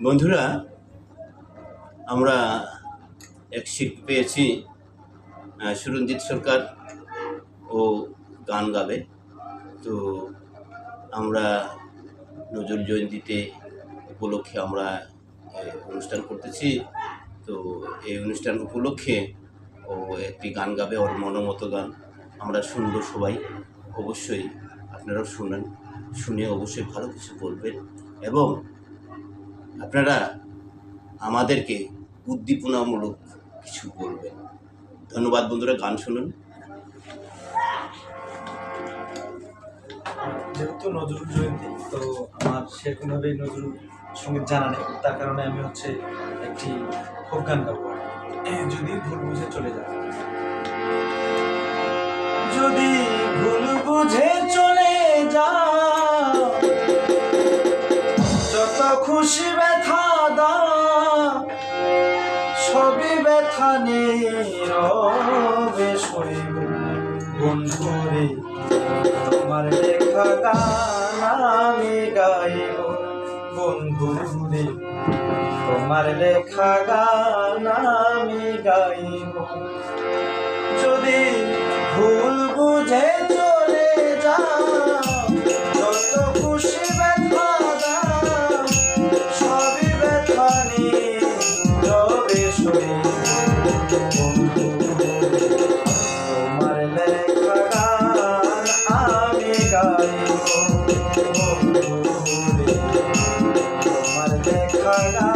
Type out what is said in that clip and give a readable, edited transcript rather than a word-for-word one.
বন্ধুরা, আমরা এক শিল্পী পেয়েছি, সুরঞ্জিত সরকার। ও গান গাবে। তো আমরা নজরুল জয়ন্তীতে উপলক্ষে আমরা অনুষ্ঠান করতেছি। তো এই অনুষ্ঠান উপলক্ষে ও একটি গান গাবে, ওর মনোমতো গান। আমরা শুনবো সবাই। অবশ্যই আপনারাও শুনেন, শুনে অবশ্যই ভালো কিছু বলবেন এবং আপনারা আমাদেরকে উদ্দীপনামূলক কিছু বলবেন। ধন্যবাদ বন্ধুরা, গান শুনুন। যেহেতু নজরুল জয়ন্তী, তো আমার সেরকমভাবে নজরুল সঙ্গীত জানা নেই, তার কারণে আমি একটি ফোক গান গাবো। যদি ভুল বুঝে চলে যায়, যদি ভুল বুঝে চলে যা, যত খুশি ব্যথা দা, সবই ব্যথা নীরবে সইব বন্ধুরে, তোমার লেখা গান আমি গাইব বন্ধুরে, তোমার লেখা গান আমি গাইব। যদি ভুল বুঝে চলে যা, যত খুশি ব্যথা দা, সবই ব্যথা নীরবে সইব বন্ধুরে, তোমার লেখা গান আমি গাইব বন্ধুরে, তোমার লেখা গান